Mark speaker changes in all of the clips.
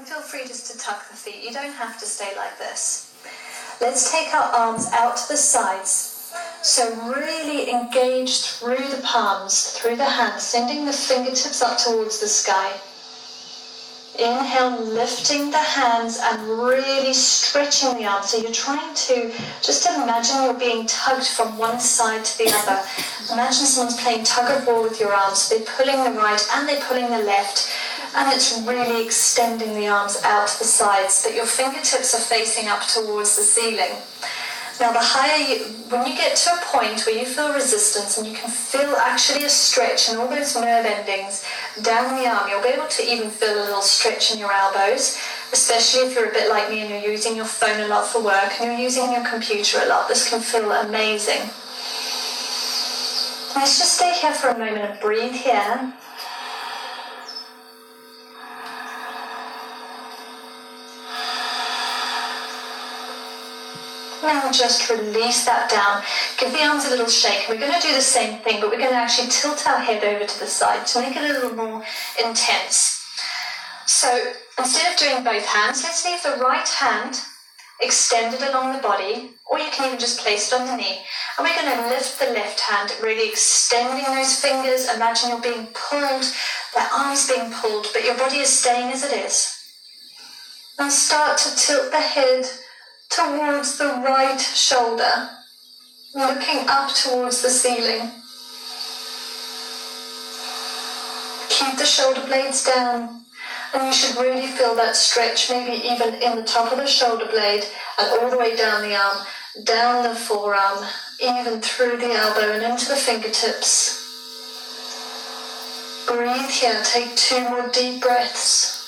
Speaker 1: feel free just to tuck the feet. You don't have to stay like this. Let's take our arms out to the sides. So really engage through the palms, through the hands, sending the fingertips up towards the sky. Inhale, lifting the hands and really stretching the arms. So you're trying to just imagine you're being tugged from one side to the other. Imagine someone's playing tug of war with your arms. They're pulling the right and they're pulling the left. And it's really extending the arms out to the sides, but your fingertips are facing up towards the ceiling. Now the higher when you get to a point where you feel resistance and you can feel actually a stretch in all those nerve endings down the arm, you'll be able to even feel a little stretch in your elbows, especially if you're a bit like me and you're using your phone a lot for work and you're using your computer a lot. This can feel amazing. Let's just stay here for a moment and breathe here. Now just release that down. Give the arms a little shake. We're going to do the same thing, but we're going to actually tilt our head over to the side to make it a little more intense. So instead of doing both hands, let's leave the right hand extended along the body, or you can even just place it on the knee. And we're going to lift the left hand, really extending those fingers. Imagine you're being pulled, the arms being pulled, but your body is staying as it is. Now start to tilt the head towards the right shoulder, looking up towards the ceiling. Keep the shoulder blades down, and you should really feel that stretch, maybe even in the top of the shoulder blade and all the way down the arm, down the forearm, even through the elbow and into the fingertips. Breathe here, take 2 more deep breaths.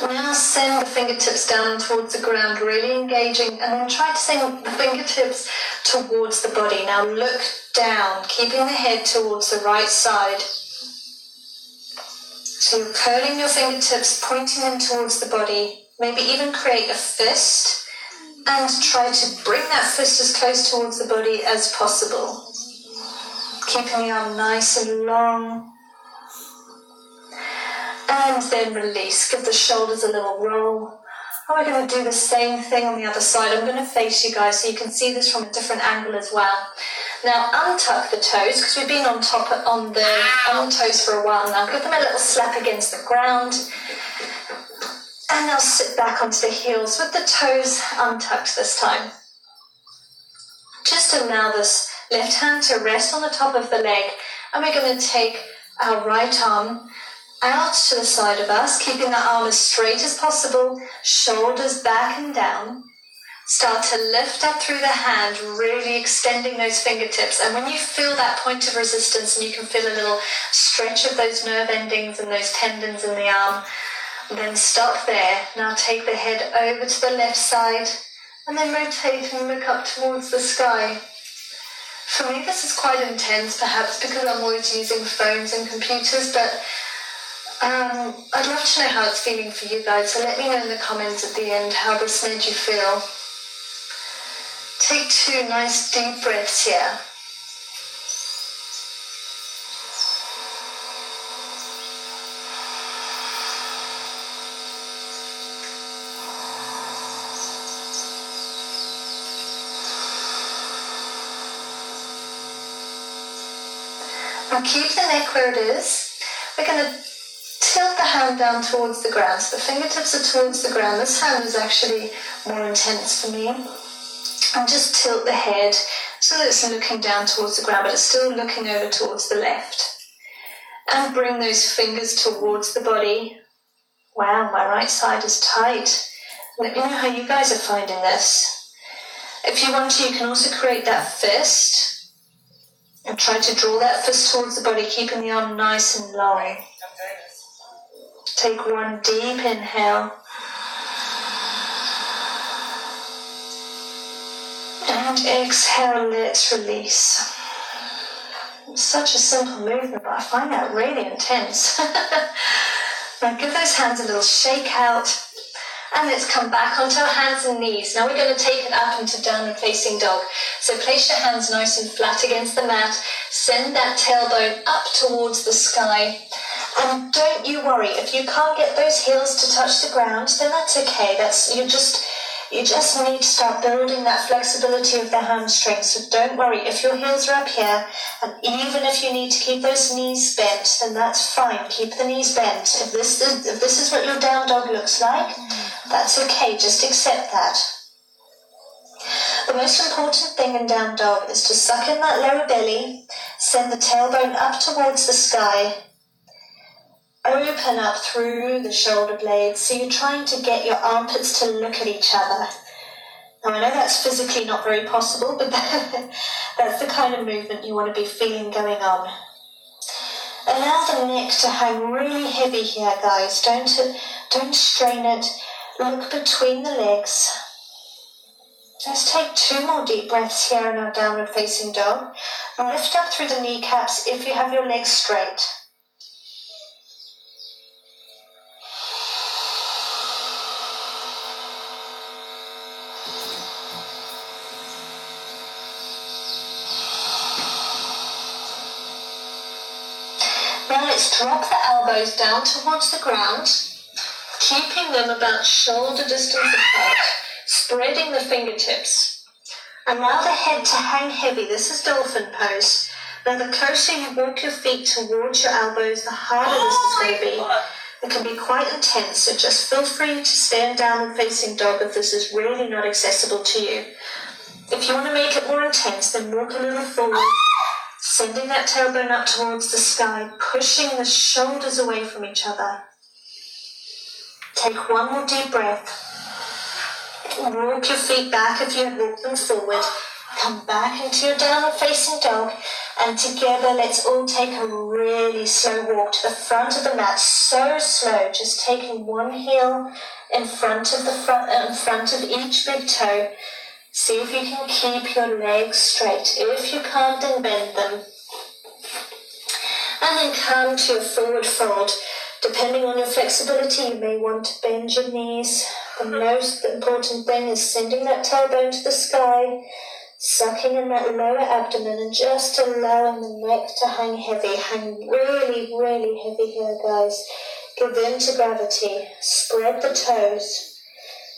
Speaker 1: Now send the fingertips down towards the ground, really engaging, and then try to send the fingertips towards the body. Now look down, keeping the head towards the right side. So you're curling your fingertips, pointing them towards the body. Maybe even create a fist and try to bring that fist as close towards the body as possible. Keeping the arm nice and long. And then release. Give the shoulders a little roll. And we're going to do the same thing on the other side. I'm going to face you guys so you can see this from a different angle as well. Now untuck the toes, because we've been on the toes for a while now. Give them a little slap against the ground. And now sit back onto the heels with the toes untucked this time. Just allow this left hand to rest on the top of the leg. And we're going to take our right arm out to the side of us, keeping the arm as straight as possible, shoulders back and down. Start to lift up through the hand, really extending those fingertips. And when you feel that point of resistance and you can feel a little stretch of those nerve endings and those tendons in the arm, then stop there. Now take the head over to the left side and then rotate and look up towards the sky. For me, this is quite intense, perhaps because I'm always using phones and computers, but I'd love to know how it's feeling for you guys, so let me know in the comments at the end how this made you feel. Take 2 nice deep breaths here. Now keep the neck where it is. We're going to tilt the hand down towards the ground. So the fingertips are towards the ground. This hand is actually more intense for me. And just tilt the head so that it's looking down towards the ground, but it's still looking over towards the left. And bring those fingers towards the body. Wow, my right side is tight. Let me know how you guys are finding this. If you want to, you can also create that fist. And try to draw that fist towards the body, keeping the arm nice and long. Take 1 deep inhale. And exhale, let's release. It's such a simple movement, but I find that really intense. Now give those hands a little shake out. And let's come back onto our hands and knees. Now we're going to take it up into downward facing dog. So place your hands nice and flat against the mat. Send that tailbone up towards the sky. And don't you worry, if you can't get those heels to touch the ground, then that's okay. You just need to start building that flexibility of the hamstrings. So don't worry, if your heels are up here, and even if you need to keep those knees bent, then that's fine. Keep the knees bent. If this is what your down dog looks like, that's okay. Just accept that. The most important thing in down dog is to suck in that lower belly, send the tailbone up towards the sky, open up through the shoulder blades, so you're trying to get your armpits to look at each other. Now I know that's physically not very possible, but that's the kind of movement you want to be feeling going on. Allow the neck to hang really heavy here, guys. Don't strain it. Look between the legs. Let's take 2 more deep breaths here in our downward facing dog. Lift up through the kneecaps if you have your legs straight. Now let's drop the elbows down towards the ground, keeping them about shoulder distance apart, spreading the fingertips. Allow the head to hang heavy. This is dolphin pose. Now the closer you walk your feet towards your elbows, the harder this is going to be. It can be quite intense, so just feel free to stand down and facing dog if this is really not accessible to you. If you want to make it more intense, then walk a little forward, sending that tailbone up towards the sky, pushing the shoulders away from each other. Take 1 more deep breath. Walk your feet back if you have walked them forward. Come back into your downward facing dog, and together let's all take a really slow walk to the front of the mat. So slow, just taking one heel in front of each big toe. See if you can keep your legs straight. If you can't, then bend them. And then come to a forward fold. Depending on your flexibility, you may want to bend your knees. The most important thing is sending that tailbone to the sky, sucking in that lower abdomen, and just allowing the neck to hang heavy. Hang really, really heavy here, guys. Give in to gravity. Spread the toes.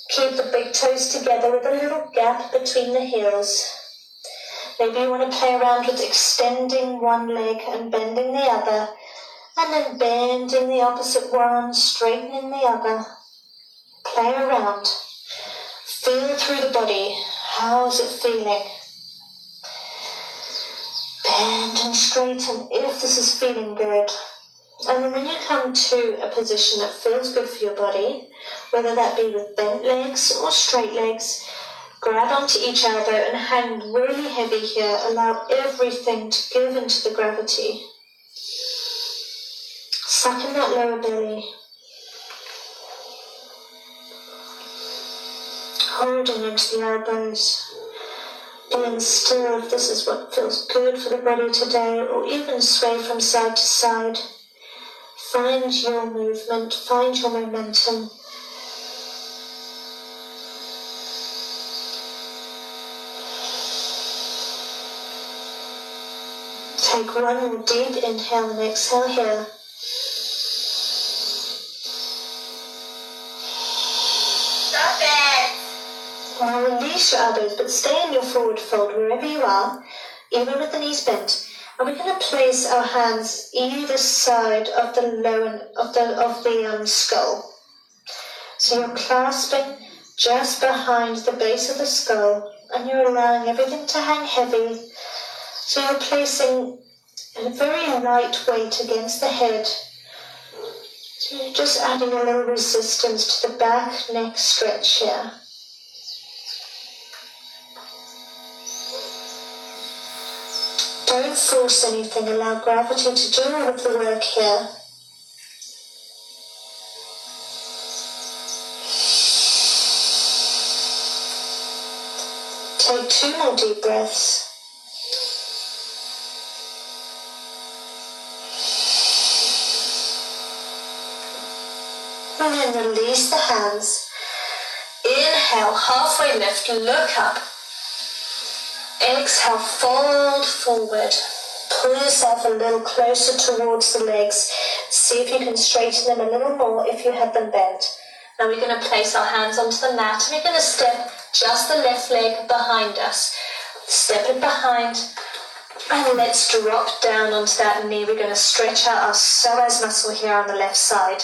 Speaker 1: Keep the big toes together with a little gap between the heels. Maybe you want to play around with extending one leg and bending the other, and then bending the opposite one, straightening the other. Play around. Feel through the body. How is it feeling? Bend and straighten if this is feeling good. And then when you come to a position that feels good for your body, whether that be with bent legs or straight legs, grab onto each elbow and hang really heavy here. Allow everything to give into the gravity. Suck in that lower belly. Holding into the elbows. Being still if this is what feels good for the body today, or even sway from side to side. Find your movement, find your momentum. Take 1 more deep inhale and exhale here.
Speaker 2: Stop it!
Speaker 1: Now release your elbows, but stay in your forward fold wherever you are, even with the knees bent. And we're going to place our hands either side of the skull. So you're clasping just behind the base of the skull, and you're allowing everything to hang heavy. So you're placing a very light weight against the head. So you're just adding a little resistance to the back neck stretch here. Don't force anything, allow gravity to do all of the work here. Take 2 more deep breaths. And then release the hands Inhale, halfway lift, look up. Exhale, fold forward. Pull yourself a little closer towards the legs. See if you can straighten them a little more if you have them bent. Now we're going to place our hands onto the mat and we're going to step just the left leg behind us. Step it behind and let's drop down onto that knee. We're going to stretch out our psoas muscle here on the left side.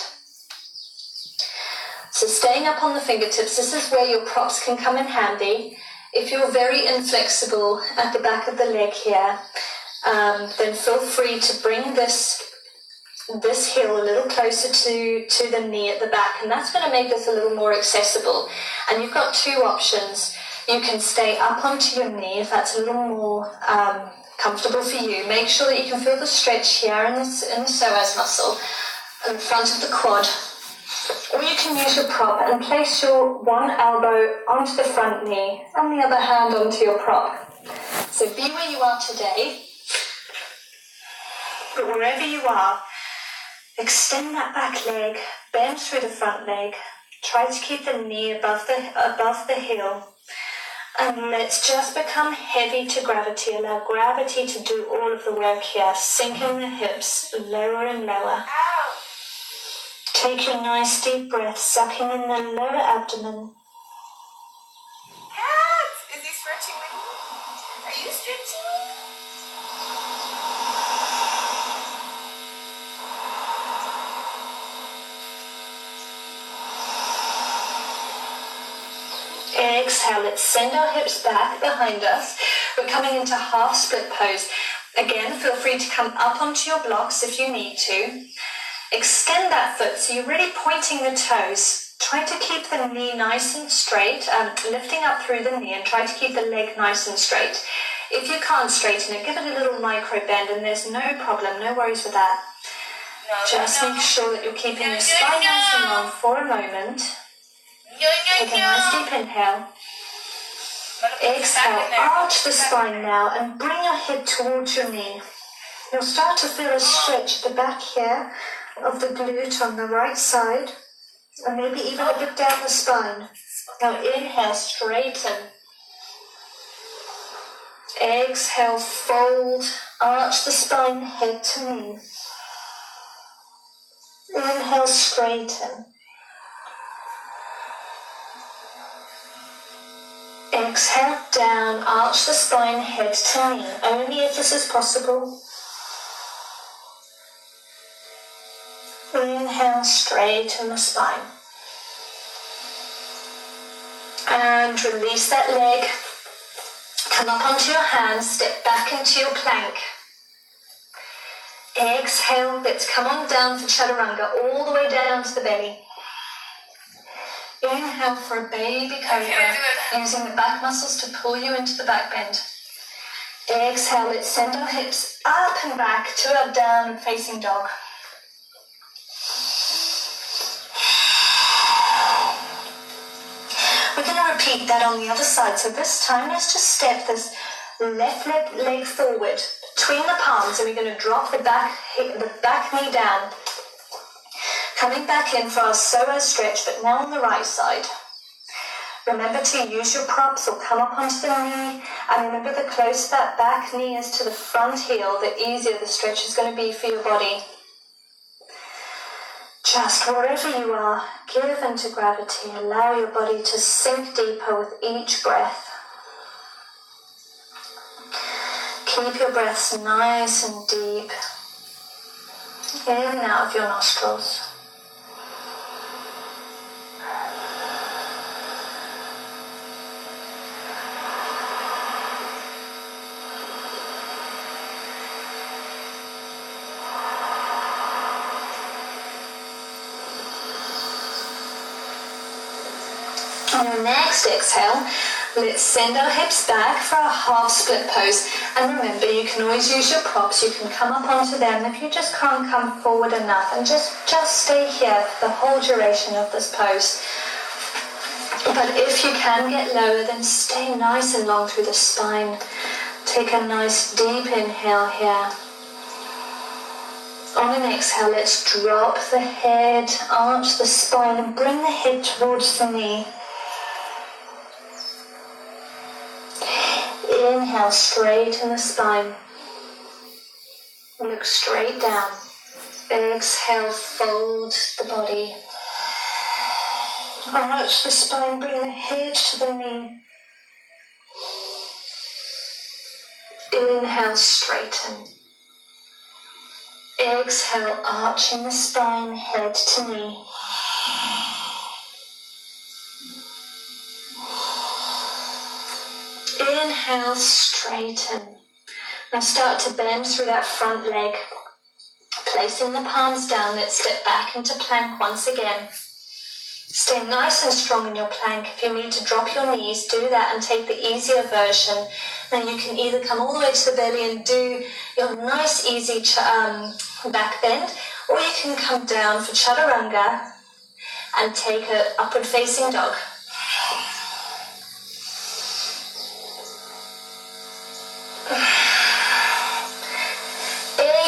Speaker 1: So staying up on the fingertips, this is where your props can come in handy. If you're very inflexible at the back of the leg here, then feel free to bring this heel a little closer to the knee at the back, and that's going to make this a little more accessible. And you've got two options. You can stay up onto your knee if that's a little more comfortable for you. Make sure that you can feel the stretch here in the psoas muscle in front of the quad. Or you can use your prop and place your one elbow onto the front knee and the other hand onto your prop. So be where you are today, but wherever you are, extend that back leg, bend through the front leg, try to keep the knee above the heel, and let's just become heavy to gravity. Allow gravity to do all of the work here, sinking the hips lower and lower. Take your nice deep breath, sucking in the lower abdomen.
Speaker 2: Cat, is he stretching with you? Are you stretching?
Speaker 1: Exhale, let's send our hips back behind us. We're coming into half split pose. Again, feel free to come up onto your blocks if you need to. Extend that foot so you're really pointing the toes. Try to keep the knee nice and straight, lifting up through the knee, and try to keep the leg nice and straight. If you can't straighten it, give it a little micro bend, and there's no problem, no worries with that. Just make sure that you're keeping your spine nice and long for a moment. Take a nice deep inhale. Exhale, arch the spine now and bring your head towards your knee. You'll start to feel a stretch at the back here of the glute on the right side, and maybe even a bit down the spine. Now inhale, straighten. Exhale, fold, arch the spine, head to knee. Inhale, straighten. Exhale, down, arch the spine, head to knee. Only if this is possible. Inhale, straighten the spine. And release that leg. Come up onto your hands, step back into your plank. Exhale, let's come on down for chaturanga, all the way down to the belly. Inhale for a baby cobra, using the back muscles to pull you into the back bend. Exhale, let's send our hips up and back to our down facing dog. We're going to repeat that on the other side. So this time, let's just step this left leg forward between the palms, and we're going to drop the back knee down. Coming back in for our psoas stretch, but now on the right side. Remember to use your props or come up onto the knee, and remember the closer that back knee is to the front heel, the easier the stretch is going to be for your body. Just wherever you are, give into gravity. Allow your body to sink deeper with each breath. Keep your breaths nice and deep. In and out of your nostrils. On your next exhale, let's send our hips back for our half split pose. And remember, you can always use your props. You can come up onto them if you just can't come forward enough. And just stay here for the whole duration of this pose. But if you can get lower, then stay nice and long through the spine. Take a nice deep inhale here. On an exhale, let's drop the head, arch the spine, and bring the head towards the knee. Inhale, straighten the spine. Look straight down. Exhale, fold the body. Arch the spine, bring the head to the knee. Inhale, straighten. Exhale, arching the spine, head to knee. Inhale, straighten. Now start to bend through that front leg. Placing the palms down, let's step back into plank once again. Stay nice and strong in your plank. If you need to drop your knees, do that and take the easier version. Then you can either come all the way to the belly and do your nice easy back bend, or you can come down for chaturanga and take an upward facing dog.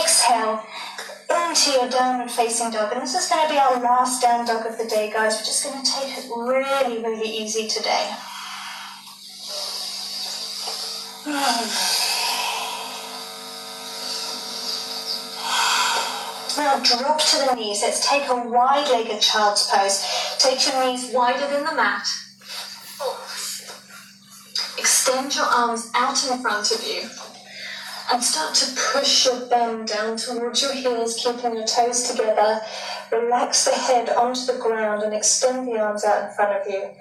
Speaker 1: Exhale into your downward facing dog, and this is going to be our last down dog of the day, guys. We're just going to take it really, really easy today. Now drop to the knees. Let's take a wide-legged child's pose. Take your knees wider than the mat. Extend your arms out in front of you. And start to push your bum down towards your heels, keeping your toes together. Relax the head onto the ground and extend the arms out in front of you.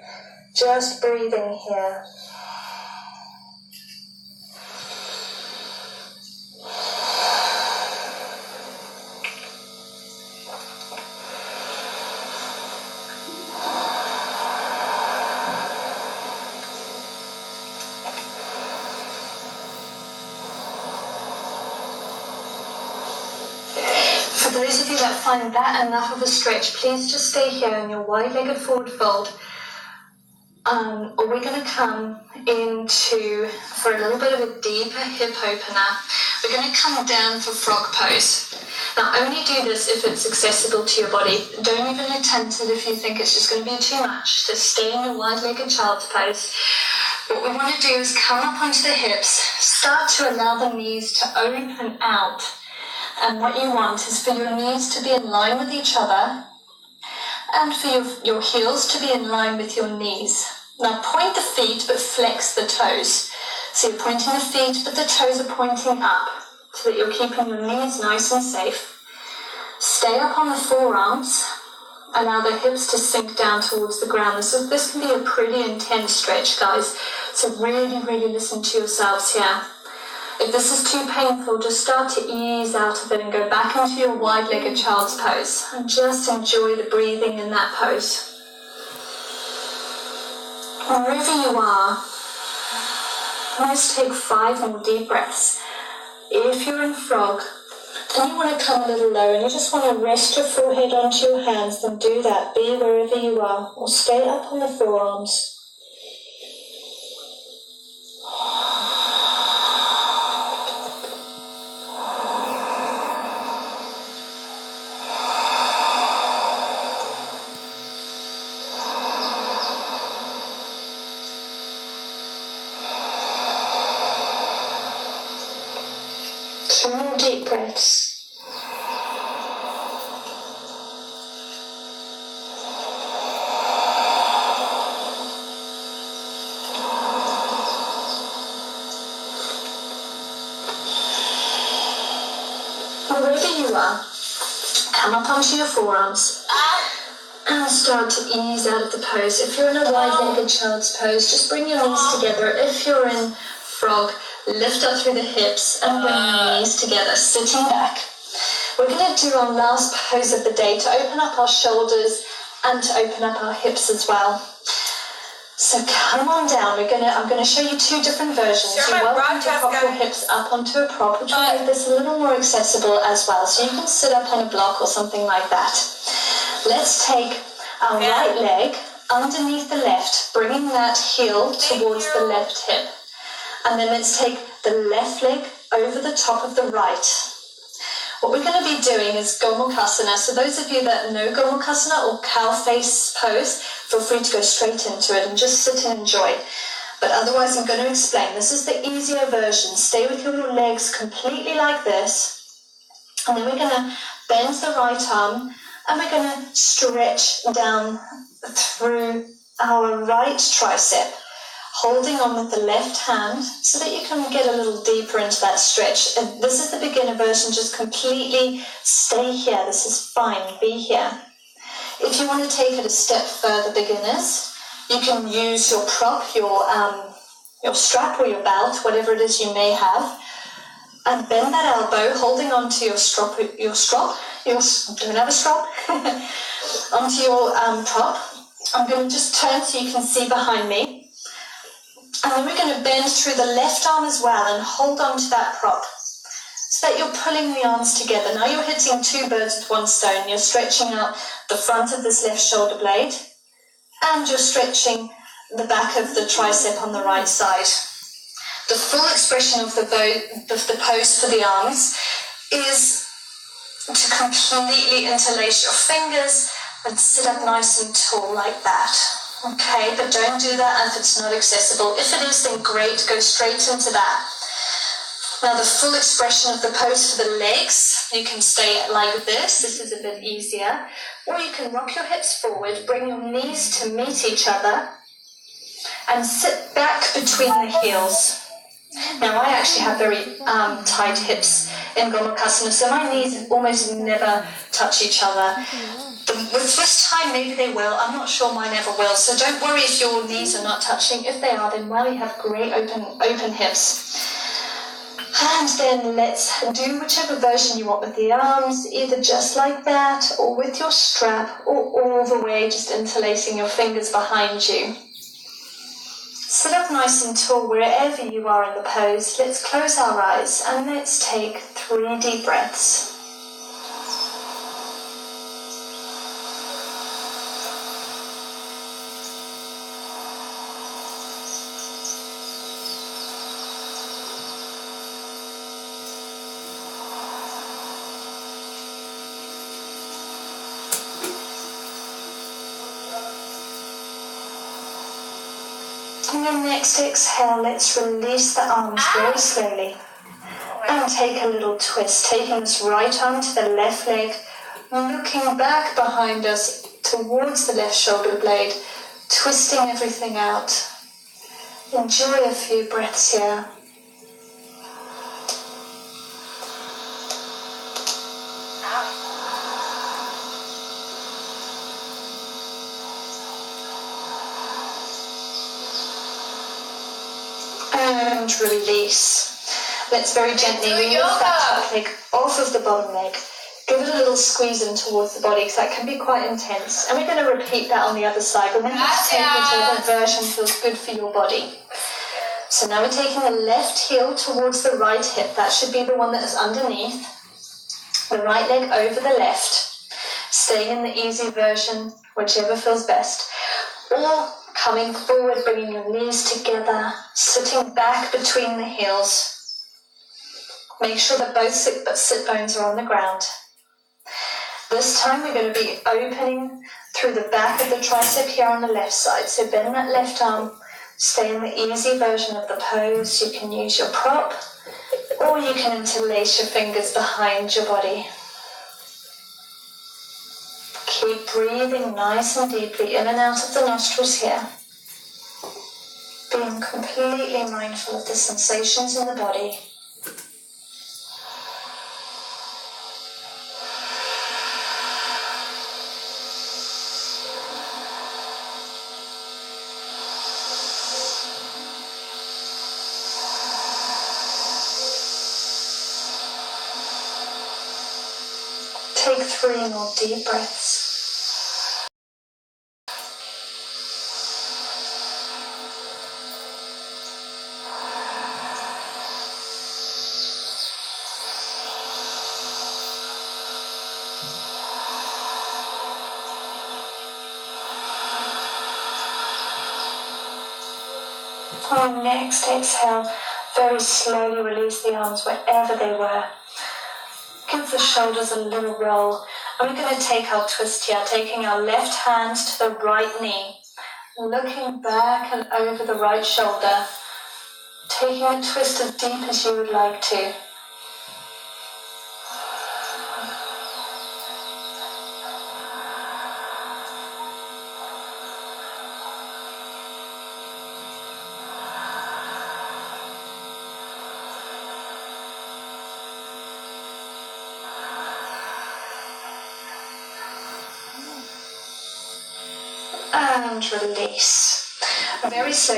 Speaker 1: Just breathing here. For those of you that find that enough of a stretch, please just stay here in your wide-legged forward fold. Or we're going to come into, for a little bit of a deeper hip opener, we're going to come down for frog pose. Now only do this if it's accessible to your body. Don't even attempt it if you think it's just going to be too much. So stay in your wide-legged child's pose. What we want to do is come up onto the hips, start to allow the knees to open out. And what you want is for your knees to be in line with each other and for your heels to be in line with your knees. Now point the feet but flex the toes. So you're pointing the feet but the toes are pointing up so that you're keeping your knees nice and safe. Stay up on the forearms. Allow the hips to sink down towards the ground. This can be a pretty intense stretch, guys. So really, really listen to yourselves here. If this is too painful, just start to ease out of it and go back into your wide-legged child's pose. And just enjoy the breathing in that pose. Wherever you are, let's take 5 more deep breaths. If you're in frog, and you want to come a little low and you just want to rest your forehead onto your hands, then do that. Be wherever you are, or stay up on the forearms. Deep breaths. Wherever you are, come up onto your forearms and start to ease out of the pose. If you're in a wide-legged child's pose, just bring your knees together. If you're in frog, lift up through the hips and bring your knees together, sitting back. We're going to do our last pose of the day to open up our shoulders and to open up our hips as well. So come on down. I'm going to show you 2 different versions. You're welcome to pop your hips up onto a prop, which will make this a little more accessible as well. So you can sit up on a block or something like that. Let's take our right leg underneath the left, bringing that heel towards the left hip. And then let's take the left leg over the top of the right. What we're going to be doing is Gomukhasana. So those of you that know Gomukhasana or cow face pose, feel free to go straight into it and just sit and enjoy. But otherwise, I'm going to explain. This is the easier version. Stay with your legs completely like this. And then we're going to bend the right arm and we're going to stretch down through our right tricep, holding on with the left hand so that you can get a little deeper into that stretch. And this is the beginner version. Just completely stay here. This is fine. Be here. If you want to take it a step further, beginners, you can use your prop, your strap or your belt, whatever it is you may have, and bend that elbow, holding onto your strap, don't have a strap, onto your prop. I'm going to just turn so you can see behind me. And then we're going to bend through the left arm as well and hold on to that prop so that you're pulling the arms together. Now you're hitting two birds with one stone. You're stretching out the front of this left shoulder blade and you're stretching the back of the tricep on the right side. The full expression of the pose for the arms is to completely interlace your fingers and sit up nice and tall like that. Okay, but don't do that if it's not accessible. If it is, then great, go straight into that. Now the full expression of the pose for the legs, you can stay like this. This is a bit easier. Or you can rock your hips forward, bring your knees to meet each other, and sit back between the heels. Now I actually have very tight hips in Gomukhasana, so my knees almost never touch each other. With this time, maybe they will. I'm not sure mine ever will. So don't worry if your knees are not touching. If they are, then well, you have great open hips. And then let's do whichever version you want with the arms, either just like that, or with your strap, or all the way, just interlacing your fingers behind you. Sit up nice and tall wherever you are in the pose. Let's close our eyes and let's take 3 deep breaths. On your next exhale, let's release the arms very slowly and take a little twist, taking this right arm to the left leg, looking back behind us towards the left shoulder blade, twisting everything out. Enjoy a few breaths here. And release. Let's very gently remove that top leg off of the bottom leg. Give it a little squeeze in towards the body because that can be quite intense. And we're going to repeat that on the other side. Remember to take whichever version feels good for your body. So now we're taking the left heel towards the right hip. That should be the one that is underneath. The right leg over the left. Staying in the easy version, whichever feels best. Or coming forward, bringing your knees together, sitting back between the heels. Make sure that both sit bones are on the ground. This time we're going to be opening through the back of the tricep here on the left side. So bend that left arm, stay in the easy version of the pose. You can use your prop or you can interlace your fingers behind your body. Keep breathing nice and deeply in and out of the nostrils here. Being completely mindful of the sensations in the body. Take 3 more deep breaths. On next exhale, very slowly release the arms wherever they were. Give the shoulders a little roll. And we're going to take our twist here, taking our left hand to the right knee, looking back and over the right shoulder, taking a twist as deep as you would like to. And release. Very slowly.